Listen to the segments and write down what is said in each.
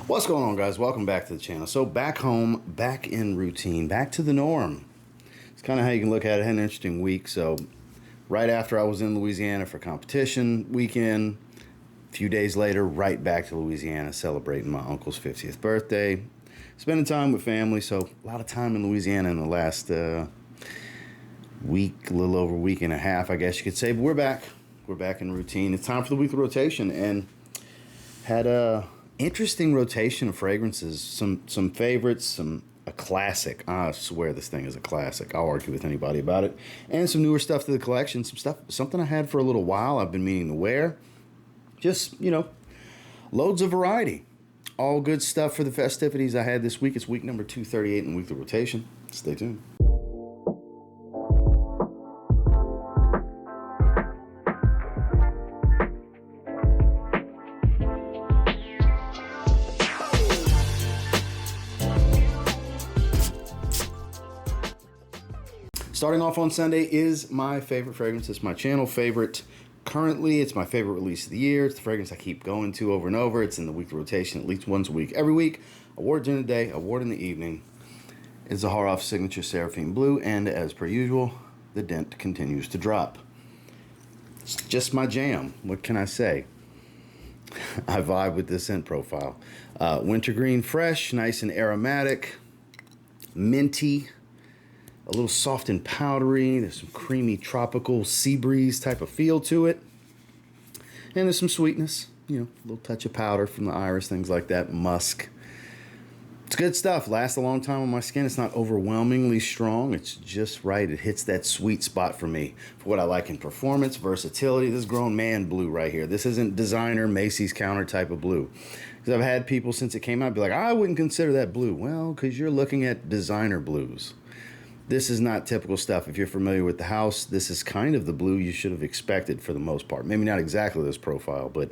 What's going on, guys? Welcome back to the channel. So back home, back in routine, back to the norm. It's kind of how you can look at it. I had an interesting week. So right after I was in Louisiana for competition weekend, a few days later, right back to Louisiana celebrating my uncle's 50th birthday. Spending time with family. So a lot of time in Louisiana in the last week, a little over a week and a half, I guess you could say. But we're back. We're back in routine. It's time for the weekly rotation, and had a interesting rotation of fragrances. Some favorites, a classic. I swear this thing is a classic. I'll argue with anybody about it. And some newer stuff to the collection. Something I had for a little while. I've been meaning to wear. Just, loads of variety. All good stuff for the festivities I had this week. It's week number 238 in weekly rotation. Stay tuned. Starting off on Sunday is my favorite fragrance. It's my channel favorite. Currently, it's my favorite release of the year. It's the fragrance I keep going to over and over. It's in the weekly rotation at least once a week. Every week, award during the day, award in the evening. It's Zaharoff Signature Seraphim Blue, and as per usual, the dent continues to drop. It's just my jam. What can I say? I vibe with this scent profile. Wintergreen fresh, nice and aromatic, minty, a little soft and powdery. There's some creamy tropical sea breeze type of feel to it. And there's some sweetness, a little touch of powder from the iris, things like that, musk. It's good stuff. Lasts a long time on my skin. It's not overwhelmingly strong. It's just right. It hits that sweet spot for me for what I like in performance, versatility. This is grown man blue right here. This isn't designer Macy's counter type of blue. Because I've had people since it came out be like, I wouldn't consider that blue. Well, because you're looking at designer blues. This is not typical stuff. If you're familiar with the house, this is kind of the blue you should have expected for the most part. Maybe not exactly this profile, but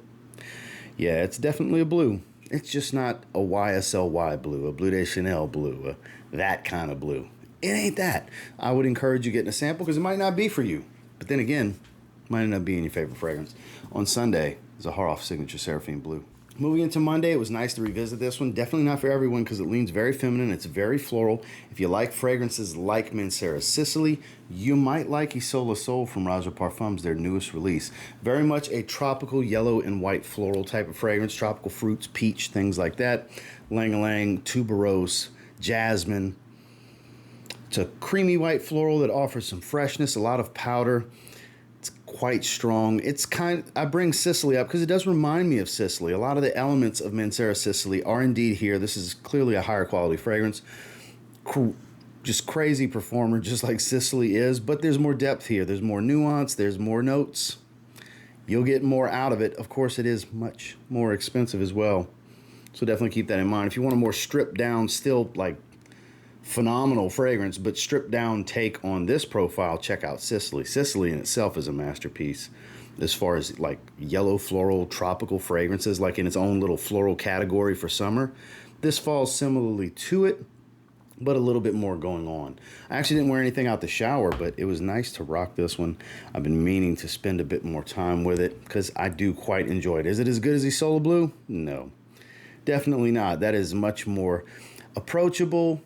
yeah, it's definitely a blue. It's just not a YSL blue, a Bleu de Chanel blue, that kind of blue. It ain't that. I would encourage you getting a sample because it might not be for you. But then again, it might end up being your favorite fragrance. On Sunday, Zaharoff Signature Seraphim Blue. Moving into Monday, it was nice to revisit this one. Definitely not for everyone because it leans very feminine. It's very floral. If you like fragrances like Mancera Sicily, you might like Isola Sol from Roja Parfums, their newest release. Very much a tropical yellow and white floral type of fragrance. Tropical fruits, peach, things like that. Lang-a-lang, tuberose, jasmine. It's a creamy white floral that offers some freshness, a lot of powder. Quite strong. I bring Sicily up because it does remind me of Sicily. A lot of the elements of Mancera Sicily are indeed here. This is clearly a higher quality fragrance. Just crazy performer, just like Sicily is, but there's more depth here. There's more nuance. There's more notes. You'll get more out of it. Of course, it is much more expensive as well. So definitely keep that in mind. If you want a more stripped down, still like phenomenal fragrance, but stripped down take on this profile, check out Sicily. Sicily in itself is a masterpiece as far as like yellow floral tropical fragrances, like in its own little floral category for summer. This falls similarly to it, but a little bit more going on. I actually didn't wear anything out the shower, but it was nice to rock this one. I've been meaning to spend a bit more time with it because I do quite enjoy it. Is it as good as Isola Blue? No, definitely not. That is much more approachable,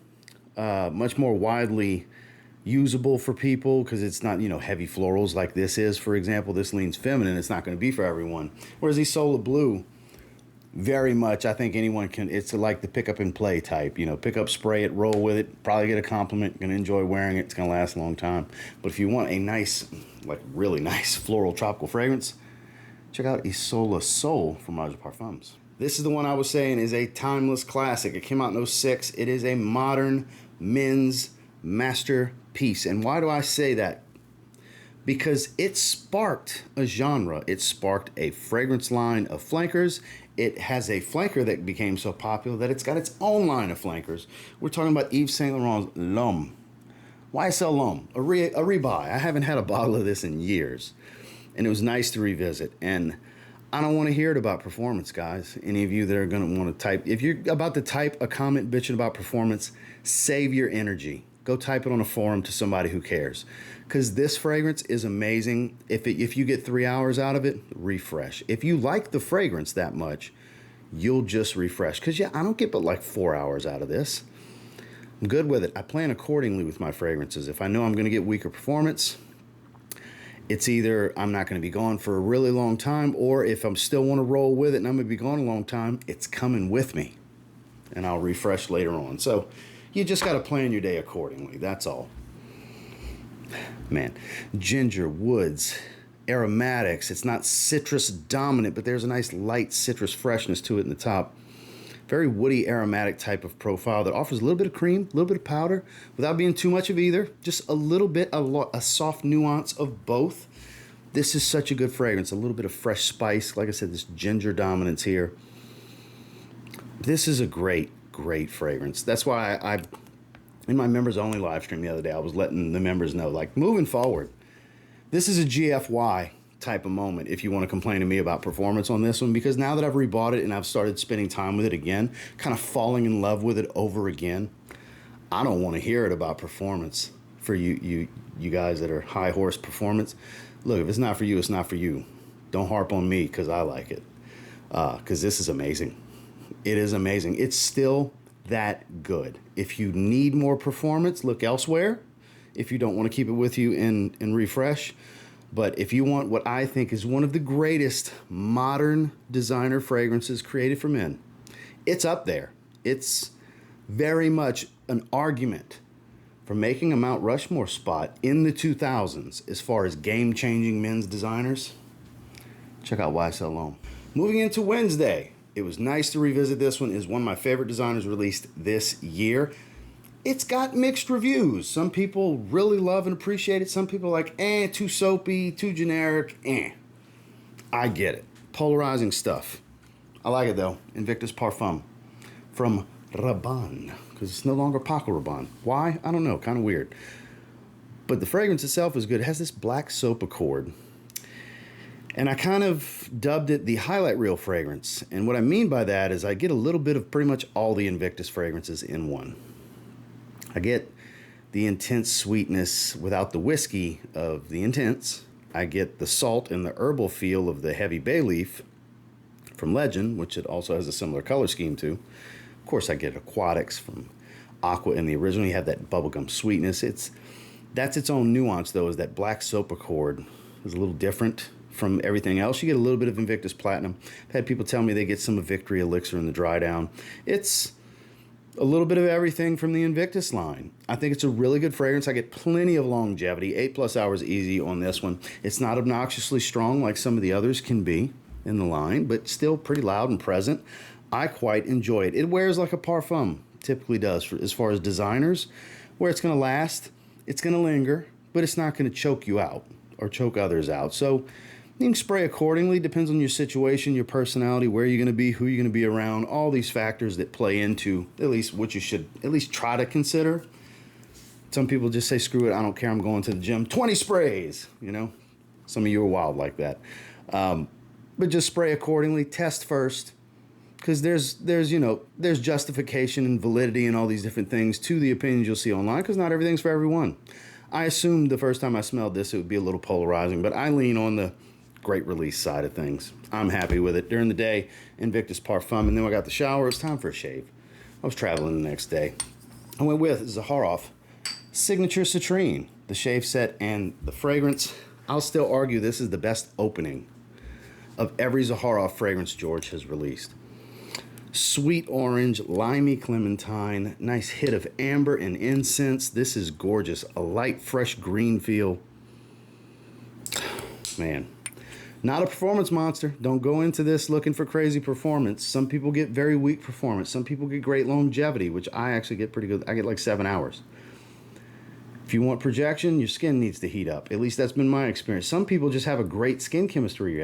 much more widely usable for people because it's not, heavy florals like this is, for example. This leans feminine. It's not going to be for everyone. Whereas Isola Blue, very much, I think anyone can, it's like the pick up and play type, pick up, spray it, roll with it, probably get a compliment, going to enjoy wearing it. It's going to last a long time. But if you want a nice, like really nice floral tropical fragrance, check out Isola Sol from Roja Parfums. This is the one I was saying is a timeless classic. It came out in 2006. It is a modern men's masterpiece. And why do I say that? Because it sparked a genre. It sparked a fragrance line of flankers. It has a flanker that became so popular that it's got its own line of flankers. We're talking about Yves Saint Laurent's L'homme. YSL L'homme, a rebuy. I haven't had a bottle of this in years. And it was nice to revisit. And I don't want to hear it about performance, guys. Any of you that are going to want to type, if you're about to type a comment bitching about performance, save your energy. Go type it on a forum to somebody who cares. Because this fragrance is amazing. If you get 3 hours out of it, refresh. If you like the fragrance that much, you'll just refresh. Because, yeah, I don't get but like 4 hours out of this. I'm good with it. I plan accordingly with my fragrances. If I know I'm going to get weaker performance, it's either I'm not going to be gone for a really long time, or if I'm still want to roll with it and I'm going to be gone a long time, it's coming with me. And I'll refresh later on. So you just got to plan your day accordingly. That's all. Man, ginger, woods, aromatics. It's not citrus dominant, but there's a nice light citrus freshness to it in the top. Very woody, aromatic type of profile that offers a little bit of cream, a little bit of powder, without being too much of either. Just a little bit, a soft nuance of both. This is such a good fragrance. A little bit of fresh spice. Like I said, this ginger dominance here. This is a great, great fragrance. That's why I in my members only live stream the other day, I was letting the members know, like, moving forward, this is a GFY type of moment if you want to complain to me about performance on this one, because now that I've rebought it and I've started spending time with it again, kind of falling in love with it over again, I don't want to hear it about performance for you guys that are high horse performance. Look, if it's not for you, it's not for you. Don't harp on me because I like it, because this is amazing. It is amazing. It's still that good. If you need more performance, look elsewhere. If you don't want to keep it with you and refresh. But if you want what I think is one of the greatest modern designer fragrances created for men, it's up there. It's very much an argument for making a Mount Rushmore spot in the 2000s as far as game-changing men's designers. Check out YSL L'homme. Moving into Wednesday, it was nice to revisit this one. It's one of my favorite designers released this year. It's got mixed reviews. Some people really love and appreciate it. Some people are like, too soapy, too generic, I get it. Polarizing stuff. I like it though. Invictus Parfum from Rabanne, because it's no longer Paco Rabanne. Why? I don't know. Kind of weird. But the fragrance itself is good. It has this black soap accord. And I kind of dubbed it the highlight reel fragrance. And what I mean by that is I get a little bit of pretty much all the Invictus fragrances in one. I get the intense sweetness without the whiskey of the intense. I get the salt and the herbal feel of the heavy bay leaf from Legend, which it also has a similar color scheme to. Of course, I get aquatics from Aqua in the original. You have that bubblegum sweetness. That's its own nuance, though, is that black soap accord is a little different from everything else. You get a little bit of Invictus Platinum. I've had people tell me they get some of Victory Elixir in the dry down. It's a little bit of everything from the Invictus line. I think it's a really good fragrance. I get plenty of longevity, 8+ hours easy on this one. It's not obnoxiously strong like some of the others can be in the line, but still pretty loud and present. I quite enjoy it. It wears like a Parfum typically does as far as designers, where it's going to last, it's going to linger, but it's not going to choke you out or choke others out. So you can spray accordingly. Depends on your situation, your personality, where you're going to be, who you're going to be around, all these factors that play into at least what you should at least try to consider. Some people just say, screw it, I don't care, I'm going to the gym. 20 sprays, Some of you are wild like that. But just spray accordingly, test first, because there's justification and validity and all these different things to the opinions you'll see online, because not everything's for everyone. I assumed the first time I smelled this, it would be a little polarizing, but I lean on the great release side of things. I'm happy with it. During the day, Invictus Parfum, and then I got the shower. It's time for a shave. I was traveling the next day. I went with Zaharoff Signature Citrine, the shave set, and the fragrance. I'll still argue this is the best opening of every Zaharoff fragrance George has released. Sweet orange, limey clementine, nice hit of amber and incense. This is gorgeous. A light, fresh green feel. Man. Not a performance monster. Don't go into this looking for crazy performance. Some people get very weak performance. Some people get great longevity, which I actually get pretty good. I get like 7 hours. If you want projection, your skin needs to heat up. At least that's been my experience. Some people just have a great skin chemistry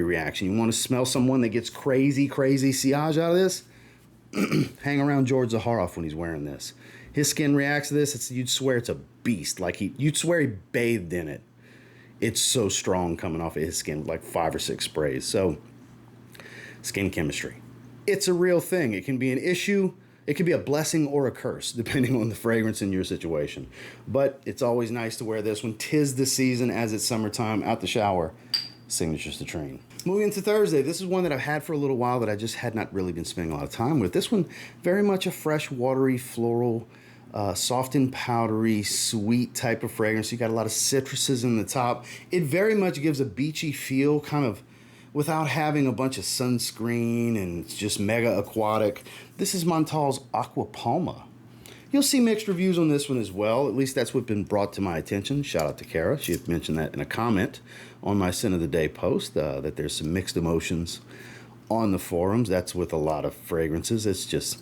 reaction. You want to smell someone that gets crazy sillage out of this? Hang around George Zaharoff when he's wearing this. His skin reacts to this. You'd swear it's a beast. You'd swear he bathed in it. It's so strong coming off of his skin, like 5 or 6 sprays. So, skin chemistry. It's a real thing. It can be an issue. It could be a blessing or a curse, depending on the fragrance in your situation. But it's always nice to wear this one. 'Tis the season as it's summertime, out the shower. signature Citrine. Moving into Thursday, this is one that I've had for a little while that I just had not really been spending a lot of time with. This one, very much a fresh, watery, floral, soft and powdery, sweet type of fragrance. You got a lot of citruses in the top. It very much gives a beachy feel, kind of without having a bunch of sunscreen, and it's just mega aquatic. This is Montale's Aqua Palma. You'll see mixed reviews on this one as well. At least that's what's been brought to my attention. Shout out to Kara. She had mentioned that in a comment on my Scent of the Day post, that there's some mixed emotions on the forums. That's with a lot of fragrances. It's just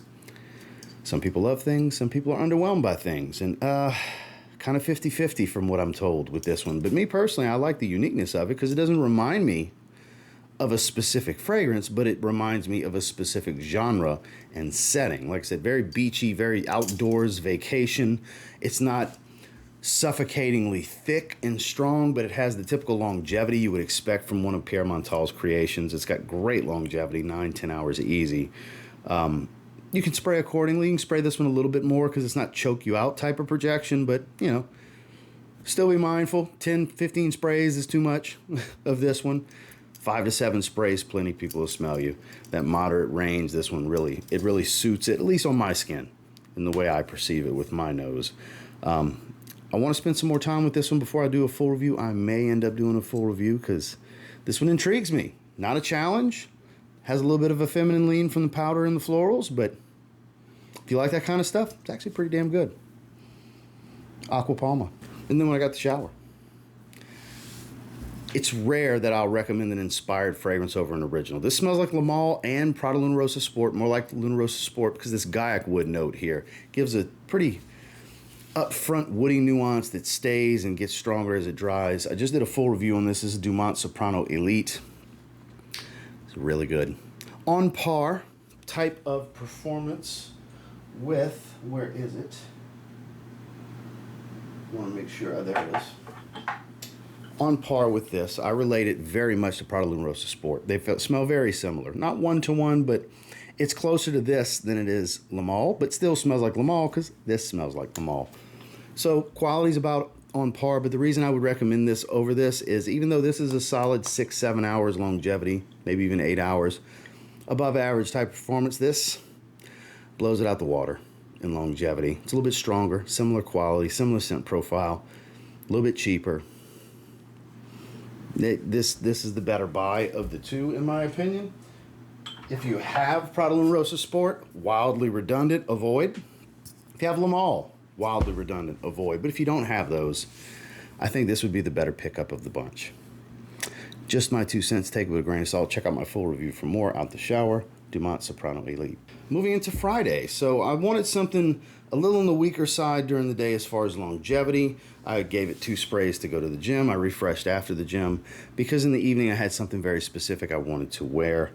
some people love things, some people are underwhelmed by things. And kind of 50-50 from what I'm told with this one. But me personally, I like the uniqueness of it because it doesn't remind me of a specific fragrance, but it reminds me of a specific genre and setting. Like I said, very beachy, very outdoors, vacation. It's not suffocatingly thick and strong, but it has the typical longevity you would expect from one of Pierre Montale's creations. It's got great longevity, 9-10 hours easy. You can spray accordingly. You can spray this one a little bit more because it's not choke you out type of projection, but you know, still be mindful. 10-15 sprays is too much of this one. 5 to 7 sprays, plenty people will smell you. That moderate range, this one really suits it, at least on my skin, in the way I perceive it with my nose. I want to spend some more time with this one before I do a full review. I may end up doing a full review because this one intrigues me. Not a challenge. Has a little bit of a feminine lean from the powder and the florals, but if you like that kind of stuff, it's actually pretty damn good. Aqua Palma. And then when I got the shower. It's rare that I'll recommend an inspired fragrance over an original. This smells like L'homme and Prada Luna Rossa Sport, more like Luna Rossa Sport because this Gaiac wood note here gives a pretty upfront woody nuance that stays and gets stronger as it dries. I just did a full review on this. This is Dumont Soprano Elite. It's really good. On par type of performance with, where is it? I want to make sure, there it is. On par with this, I relate it very much to Prada Luna Rossa Sport. They smell very similar. Not one-to-one, but it's closer to this than it is L'homme, but still smells like L'homme because this smells like L'homme. So quality's about on par, but the reason I would recommend this over this is even though this is a solid 6-7 hours longevity, maybe even 8 hours, above average type of performance, this blows it out the water in longevity. It's a little bit stronger, similar quality, similar scent profile, a little bit cheaper. This is the better buy of the two, in my opinion. If you have Prada Luna Rossa Sport, wildly redundant, avoid. If you have L'homme, wildly redundant, avoid. But if you don't have those, I think this would be the better pickup of the bunch. Just my 2 cents, take it with a grain of salt. Check out my full review for more. Out the shower, Dumont Soprano Elite. Moving into Friday. So I wanted something a little on the weaker side during the day as far as longevity. I gave it 2 sprays to go to the gym. I refreshed after the gym because in the evening I had something very specific I wanted to wear.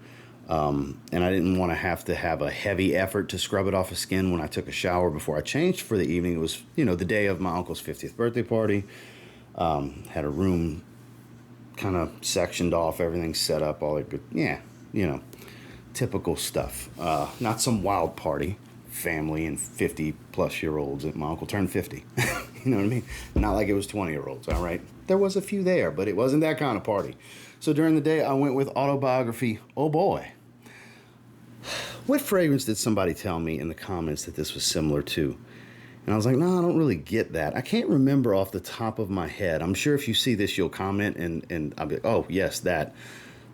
And I didn't want to have a heavy effort to scrub it off of skin when I took a shower before I changed for the evening. It was, you know, the day of my uncle's 50th birthday party. Had a room kind of sectioned off, everything set up, all that good, yeah, you know, typical stuff. Not some wild party, family and 50-plus-year-olds. My uncle turned 50. You know what I mean? Not like it was 20-year-olds, all right? There was a few there, but it wasn't that kind of party. So during the day, I went with Autobiography. Oh, boy. What fragrance did somebody tell me in the comments that this was similar to? And I was like, no, I don't really get that. I can't remember off the top of my head. I'm sure if you see this, you'll comment, and I'll be like, oh, yes, that.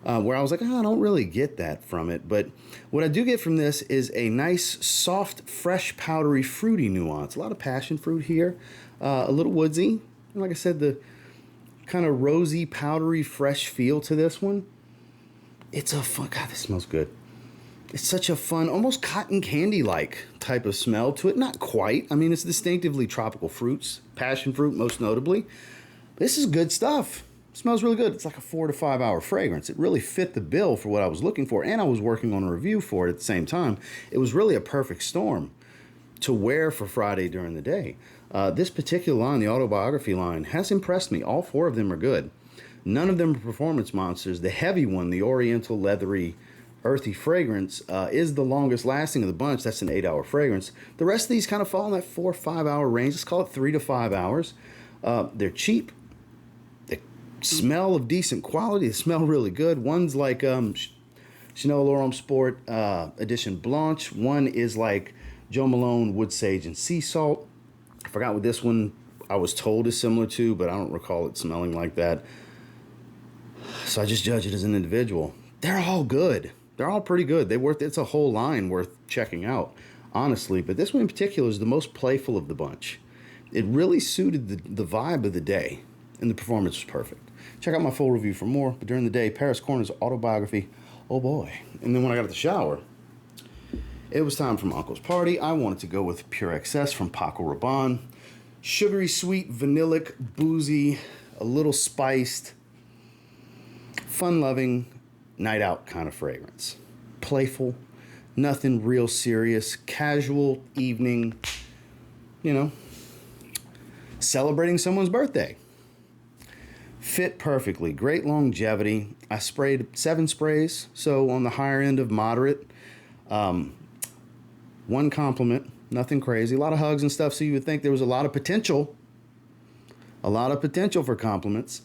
Where I was like, oh, I don't really get that from it. But what I do get from this is a nice, soft, fresh, powdery, fruity nuance. A lot of passion fruit here. A little woodsy. And like I said, the kind of rosy, powdery, fresh feel to this one. It's a fun, God, this smells good. It's such a fun, almost cotton candy-like type of smell to it. Not quite. I mean, it's distinctively tropical fruits. Passion fruit, most notably. This is good stuff. It smells really good. It's like a 4 to 5 hour fragrance. It really fit the bill for what I was looking for, and I was working on a review for it at the same time. It was really a perfect storm to wear for Friday during the day. This particular line, the Autobiography line, has impressed me. All 4 of them are good. None of them are performance monsters. The heavy one, the oriental, leathery, earthy fragrance, is the longest lasting of the bunch. That's an 8 hour fragrance. The rest of these kind of fall in that 4 or 5 hour range. Let's call it 3 to 5 hours. They're cheap. They smell of decent quality. They smell really good. One's like Chanel L'homme Sport Edition Blanche. One is like Joe Malone Wood Sage and Sea Salt. I forgot what this one I was told is similar to, but I don't recall it smelling like that. So I just judge it as an individual. They're all good. They're all pretty good. It's a whole line worth checking out, honestly. But this one in particular is the most playful of the bunch. It really suited the vibe of the day, and the performance was perfect. Check out my full review for more. But during the day, Paris Corner's Autobiography. Oh boy. And then when I got out the shower, it was time for my uncle's party. I wanted to go with Pure Excess from Paco Rabanne. Sugary, sweet, vanillic, boozy, a little spiced, fun-loving, night out kind of fragrance. Playful, nothing real serious, casual evening, celebrating someone's birthday. Fit perfectly, great longevity. I sprayed 7 sprays, so on the higher end of moderate. 1 compliment, nothing crazy. A lot of hugs and stuff, so you would think there was a lot of potential. A lot of potential for compliments.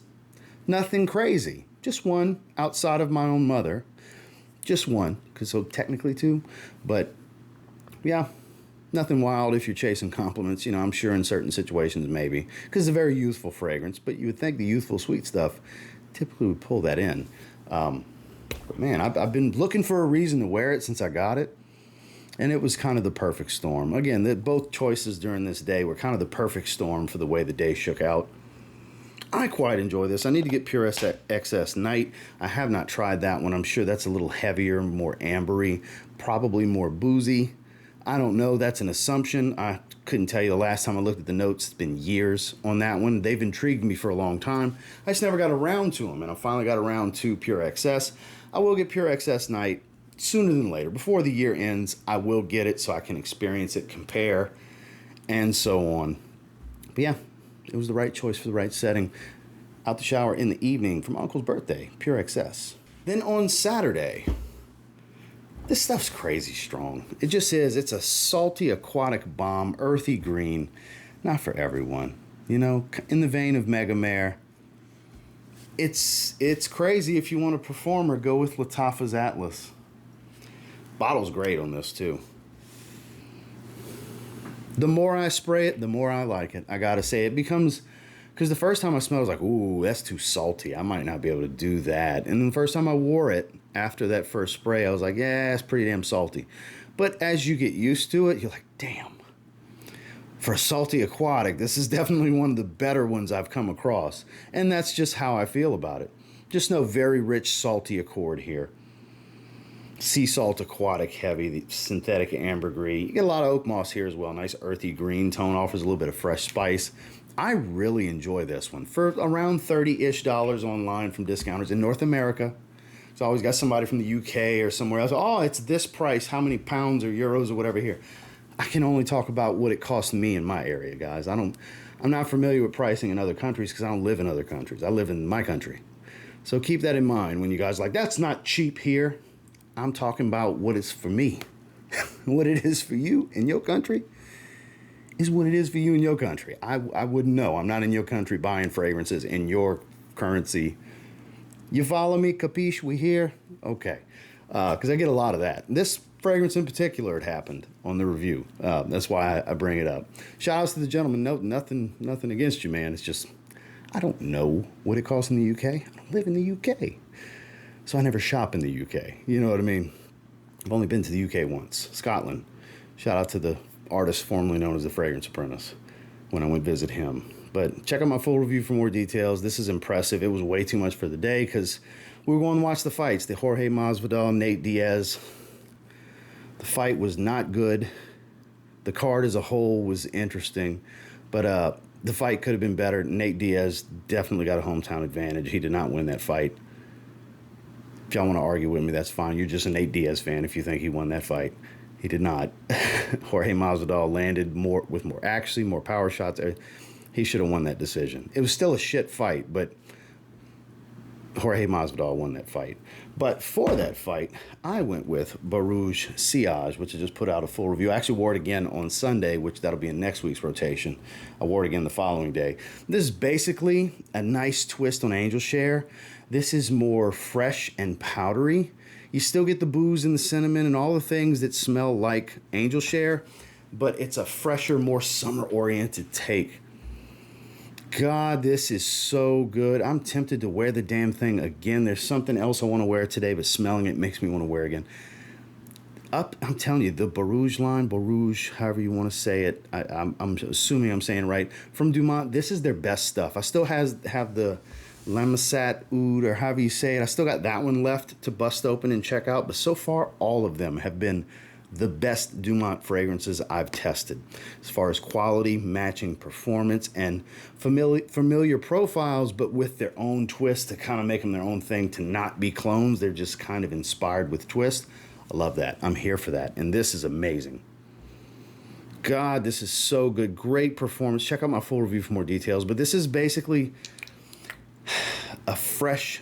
Nothing crazy. Just 1 outside of my own mother. Just 1, because so technically 2. But, yeah, nothing wild if you're chasing compliments. I'm sure in certain situations maybe. Because it's a very youthful fragrance. But you would think the youthful sweet stuff typically would pull that in. But, man, I've been looking for a reason to wear it since I got it. And it was kind of the perfect storm. Again, both choices during this day were kind of the perfect storm for the way the day shook out. I quite enjoy this. I need to get Pure XS Night. I have not tried that one. I'm sure that's a little heavier, more ambery, probably more boozy. I don't know. That's an assumption. I couldn't tell you the last time I looked at the notes. It's been years on that one. They've intrigued me for a long time. I just never got around to them, and I finally got around to Pure XS. I will get Pure XS Night sooner than later. Before the year ends, I will get it so I can experience it, compare, and so on. But yeah, it was the right choice for the right setting. Out the shower in the evening from Uncle's birthday, Pure XS. Then on Saturday, this stuff's crazy strong. It just is. It's a salty aquatic bomb, earthy green. Not for everyone. In the vein of Mega Mare. It's crazy. If you want a performer, go with Lattafa's Atlas. Bottle's great on this too. The more I spray it, the more I like it. I gotta say, it becomes, because the first time I smelled, I was like, ooh, that's too salty. I might not be able to do that. And then the first time I wore it, after that first spray, I was like, yeah, it's pretty damn salty. But as you get used to it, you're like, damn. For a salty aquatic, this is definitely one of the better ones I've come across. And that's just how I feel about it. Just no very rich, salty accord here. Sea salt aquatic heavy, the synthetic ambergris. You get a lot of oak moss here as well. Nice earthy green tone, offers a little bit of fresh spice. I really enjoy this one. For around $30-ish online from discounters in North America. So I always got somebody from the UK or somewhere else. Oh, it's this price. How many pounds or euros or whatever here? I can only talk about what it costs me in my area, guys. I'm not familiar with pricing in other countries because I don't live in other countries. I live in my country. So keep that in mind when you guys are like, that's not cheap here. I'm talking about what it's for me. What it is for you in your country is what it is for you in your country. I wouldn't know. I'm not in your country buying fragrances in your currency. You follow me? Capiche? We here? Okay. Because I get a lot of that. This fragrance in particular, it happened on the review. That's why I bring it up. Shout outs to the gentleman. No, nothing against you, man. It's just, I don't know what it costs in the UK. I don't live in the UK. So I never shop in the UK. You know what I mean? I've only been to the UK once. Scotland. Shout out to the artist formerly known as the Fragrance Apprentice when I went visit him. But check out my full review for more details. This is impressive. It was way too much for the day because we were going to watch the fights. The Jorge Masvidal, Nate Diaz. The fight was not good. The card as a whole was interesting. But the fight could have been better. Nate Diaz definitely got a hometown advantage. He did not win that fight. If y'all want to argue with me, that's fine. You're just a Nate Diaz fan if you think he won that fight. He did not. Jorge Masvidal landed with more accuracy, more power shots. He should have won that decision. It was still a shit fight, but Jorge Masvidal won that fight. But for that fight, I went with Borouj Silage, which I just put out a full review. I actually wore it again on Sunday, which that'll be in next week's rotation. I wore it again the following day. This is basically a nice twist on Angel Share. This is more fresh and powdery. You still get the booze and the cinnamon and all the things that smell like Angel Share, but it's a fresher, more summer-oriented take. God, this is so good. I'm tempted to wear the damn thing again. There's something else I want to wear today, but smelling it makes me want to wear it again. I'm telling you, the Borouj line, Borouj, however you want to say it, I'm assuming I'm saying right, from Dumont, this is their best stuff. I still have the Lamazat Oud, or however you say it. I still got that one left to bust open and check out, but so far, all of them have been the best Dumont fragrances I've tested as far as quality, matching performance, and familiar profiles, but with their own twist to kind of make them their own thing, to not be clones. They're just kind of inspired with twist. I love that. I'm here for that. And this is amazing. God, this is so good. Great performance. Check out my full review for more details. But this is basically a fresh,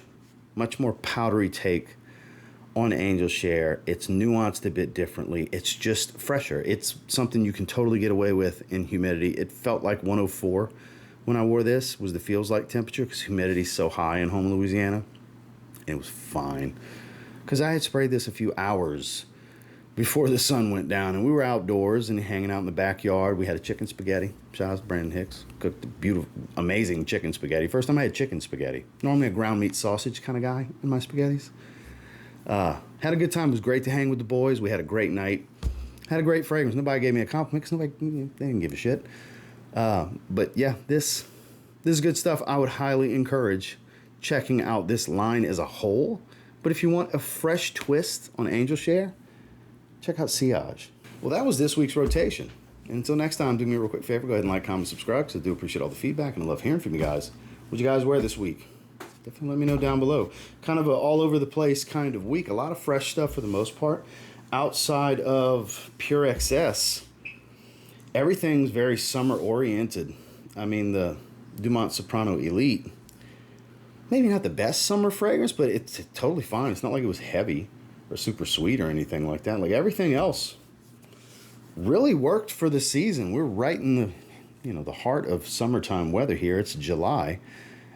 much more powdery take on Angel Share. It's nuanced a bit differently. It's just fresher. It's something you can totally get away with in humidity. It felt like 104 when I wore this, was the feels like temperature, because humidity's so high in home Louisiana. It was fine. Because I had sprayed this a few hours before the sun went down, and we were outdoors and hanging out in the backyard. We had a chicken spaghetti. Shout out to Brandon Hicks. Cooked a beautiful, amazing chicken spaghetti. First time I had chicken spaghetti. Normally a ground meat sausage kind of guy in my spaghettis. Had a good time. It was great to hang with the boys. We had a great night. Had a great fragrance. Nobody gave me a compliment because they didn't give a shit. But yeah, this is good stuff. I would highly encourage checking out this line as a whole. But if you want a fresh twist on Angel Share, check out Silage. Well, that was this week's rotation. And until next time, do me a real quick favor. Go ahead and like, comment, subscribe, because I do appreciate all the feedback, and I love hearing from you guys. What'd you guys wear this week? Definitely let me know down below. Kind of a all over the place kind of week. A lot of fresh stuff for the most part. Outside of Pure XS, everything's very summer oriented. I mean, the Dumont Soprano Elite, maybe not the best summer fragrance, but it's totally fine. It's not like it was heavy or super sweet or anything like that. Like everything else really worked for the season. We're right in the heart of summertime weather here. It's July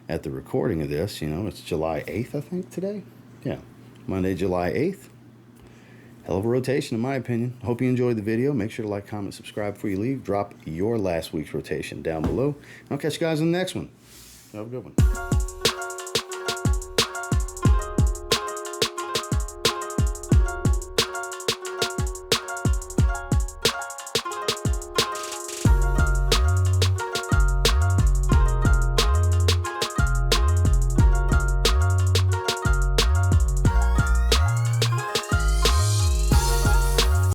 at the recording of this. It's July 8th, I think, today. Yeah, Monday, July 8th. Hell of a rotation, in my opinion. Hope you enjoyed the video. Make sure to like, comment, subscribe before you leave. Drop your last week's rotation down below. And I'll catch you guys in the next one. Have a good one.